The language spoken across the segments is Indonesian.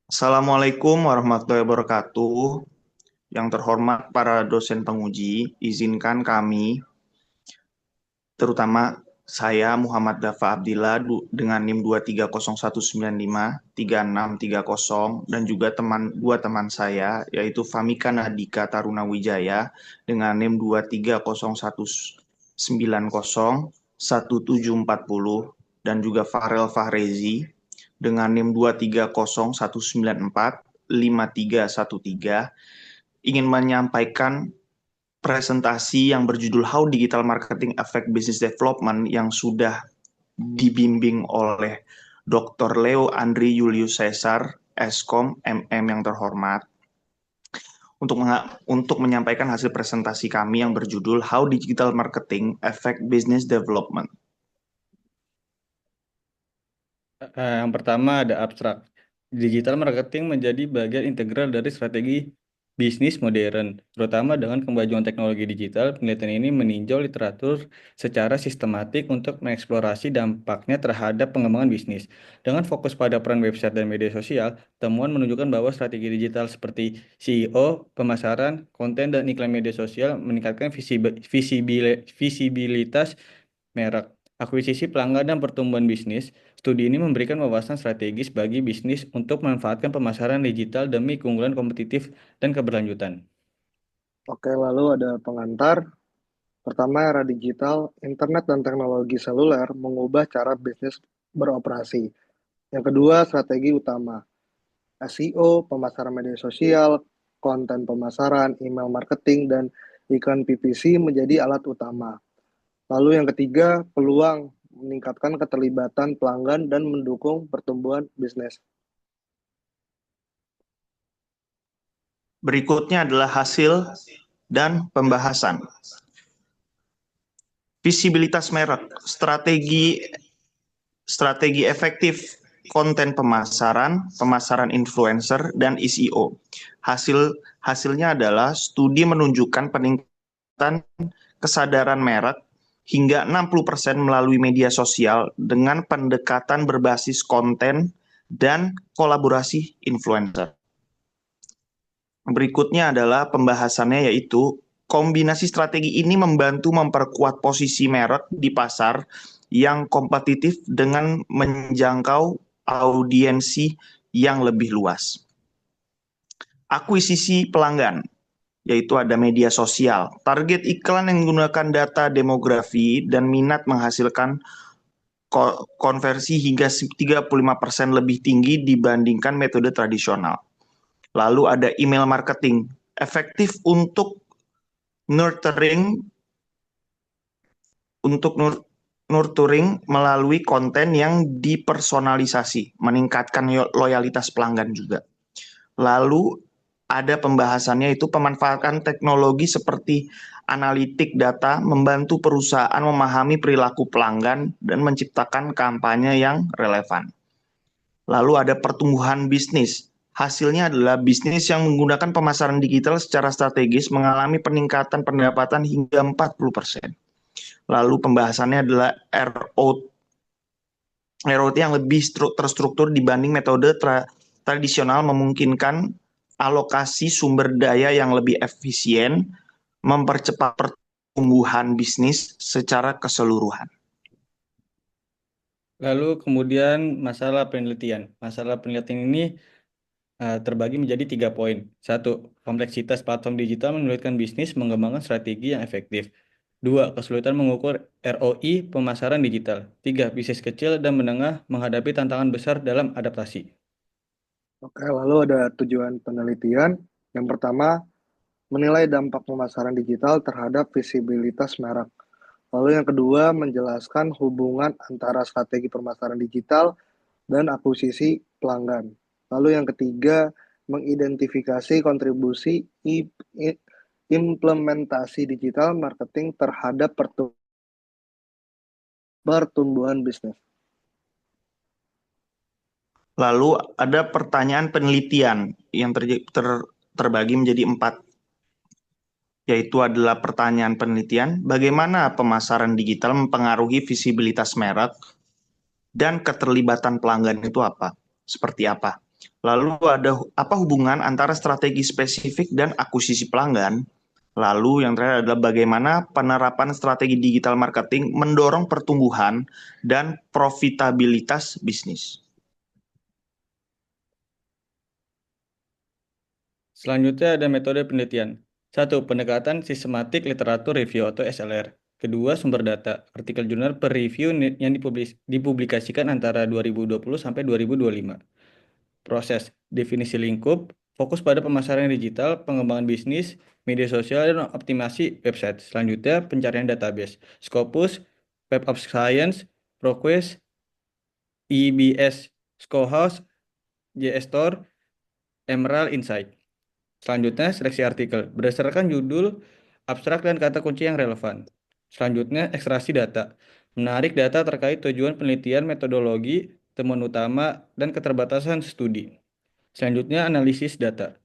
Assalamualaikum warahmatullahi wabarakatuh. Yang terhormat para dosen penguji, izinkan kami, terutama saya Muhammad Dafa Abdillah dengan NIM 23019533630 dan juga dua teman saya yaitu Famika Nadika Taruna Wijaya dengan NIM 230190174 dan juga Farel Fahrezi dengan NIM 23019453313 ingin menyampaikan presentasi yang berjudul How Digital Marketing Affect Business Development yang sudah dibimbing oleh Dr. Leo Andri Julius Caesar, Eskom, MM yang terhormat, untuk menyampaikan hasil presentasi kami yang berjudul How Digital Marketing Affect Business Development. Yang pertama ada abstrak. Digital marketing menjadi bagian integral dari strategi bisnis modern, terutama dengan kemajuan teknologi digital. Penelitian ini meninjau literatur secara sistematik untuk mengeksplorasi dampaknya terhadap pengembangan bisnis. Dengan fokus pada peran website dan media sosial, temuan menunjukkan bahwa strategi digital seperti SEO, pemasaran, konten, dan iklan media sosial meningkatkan visibilitas merek, akuisisi pelanggan, dan pertumbuhan bisnis. Studi ini memberikan wawasan strategis bagi bisnis untuk memanfaatkan pemasaran digital demi keunggulan kompetitif dan keberlanjutan. Oke, lalu ada pengantar. Pertama, era digital, internet dan teknologi seluler mengubah cara bisnis beroperasi. Yang kedua, strategi utama, SEO, pemasaran media sosial, konten pemasaran, email marketing, dan iklan PPC menjadi alat utama. Lalu yang ketiga, peluang meningkatkan keterlibatan pelanggan dan mendukung pertumbuhan bisnis. Berikutnya adalah hasil dan pembahasan. Visibilitas merek, strategi efektif konten pemasaran, pemasaran influencer, dan SEO. Hasilnya adalah studi menunjukkan peningkatan kesadaran merek hingga 60% melalui media sosial dengan pendekatan berbasis konten dan kolaborasi influencer. Berikutnya adalah pembahasannya, yaitu kombinasi strategi ini membantu memperkuat posisi merek di pasar yang kompetitif dengan menjangkau audiensi yang lebih luas. Akuisisi pelanggan, yaitu ada media sosial. Target iklan yang menggunakan data demografi dan minat menghasilkan konversi hingga 35% lebih tinggi dibandingkan metode tradisional. Lalu ada email marketing, efektif untuk nurturing melalui konten yang dipersonalisasi, meningkatkan loyalitas pelanggan juga. Lalu ada pembahasannya, itu pemanfaatan teknologi seperti analitik data membantu perusahaan memahami perilaku pelanggan dan menciptakan kampanye yang relevan. Lalu ada pertumbuhan bisnis. Hasilnya adalah bisnis yang menggunakan pemasaran digital secara strategis mengalami peningkatan pendapatan hingga 40%. Lalu pembahasannya adalah ROT yang lebih terstruktur dibanding metode tradisional, memungkinkan alokasi sumber daya yang lebih efisien, mempercepat pertumbuhan bisnis secara keseluruhan. Lalu kemudian masalah penelitian. Masalah penelitian ini terbagi menjadi 3 poin. 1. Kompleksitas platform digital menyulitkan bisnis mengembangkan strategi yang efektif. 2. Kesulitan mengukur ROI pemasaran digital. 3. Bisnis kecil dan menengah menghadapi tantangan besar dalam adaptasi. Oke, lalu ada tujuan penelitian. Yang pertama, menilai dampak pemasaran digital terhadap visibilitas merek. Lalu yang kedua, menjelaskan hubungan antara strategi pemasaran digital dan akuisisi pelanggan. Lalu yang ketiga, mengidentifikasi kontribusi implementasi digital marketing terhadap pertumbuhan bisnis. Lalu ada pertanyaan penelitian yang terbagi menjadi 4, yaitu adalah pertanyaan penelitian, bagaimana pemasaran digital mempengaruhi visibilitas merek dan keterlibatan pelanggan itu apa? Seperti apa? Lalu ada apa hubungan antara strategi spesifik dan akuisisi pelanggan? Lalu yang terakhir adalah bagaimana penerapan strategi digital marketing mendorong pertumbuhan dan profitabilitas bisnis. Selanjutnya ada metode penelitian. 1. Pendekatan sistematik literatur review atau SLR. Kedua, sumber data. Artikel jurnal per review yang dipublikasikan antara 2020 sampai 2025. Proses definisi lingkup, fokus pada pemasaran digital, pengembangan bisnis, media sosial, dan optimasi website. Selanjutnya, pencarian database. Scopus, Web of Science, ProQuest, EBS, Schoolhouse, JSTOR, Emerald Insight. Selanjutnya, seleksi artikel. Berdasarkan judul, abstrak, dan kata kunci yang relevan. Selanjutnya, ekstraksi data. Menarik data terkait tujuan penelitian, metodologi, temuan utama, dan keterbatasan studi. Selanjutnya, analisis data.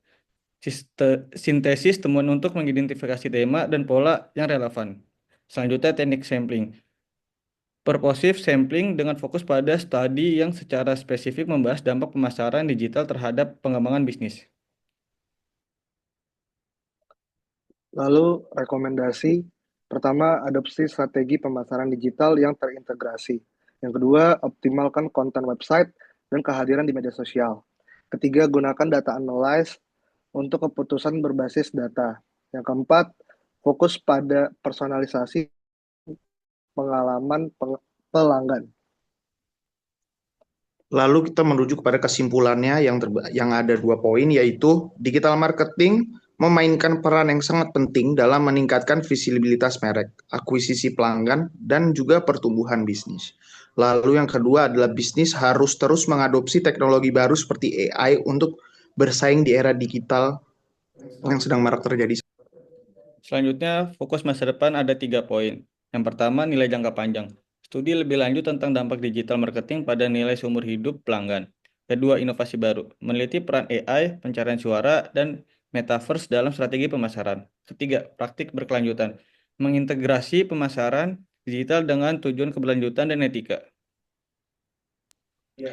Sintesis temuan untuk mengidentifikasi tema dan pola yang relevan. Selanjutnya, teknik sampling. Purposive sampling dengan fokus pada studi yang secara spesifik membahas dampak pemasaran digital terhadap pengembangan bisnis. Lalu rekomendasi, pertama adopsi strategi pemasaran digital yang terintegrasi. Yang kedua, optimalkan konten website dan kehadiran di media sosial. Ketiga, gunakan data analyze untuk keputusan berbasis data. Yang keempat, fokus pada personalisasi pengalaman pelanggan. Lalu kita merujuk kepada kesimpulannya yang ada 2 poin, yaitu digital marketing memainkan peran yang sangat penting dalam meningkatkan visibilitas merek, akuisisi pelanggan, dan juga pertumbuhan bisnis. Lalu yang kedua adalah bisnis harus terus mengadopsi teknologi baru seperti AI untuk bersaing di era digital yang sedang marak terjadi. Selanjutnya, fokus masa depan ada 3 poin. Yang pertama, nilai jangka panjang. Studi lebih lanjut tentang dampak digital marketing pada nilai seumur hidup pelanggan. Kedua, inovasi baru. Meneliti peran AI, pencarian suara, dan metaverse dalam strategi pemasaran. Ketiga, praktik berkelanjutan. Mengintegrasi pemasaran digital dengan tujuan keberlanjutan dan etika.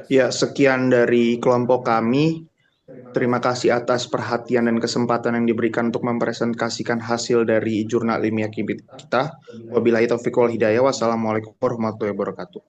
Ya, sekian dari kelompok kami. Terima kasih atas perhatian dan kesempatan yang diberikan untuk mempresentasikan hasil dari jurnal ilmiah kita. Wabillahi taufiq wal hidayah. Wassalamualaikum warahmatullahi wabarakatuh.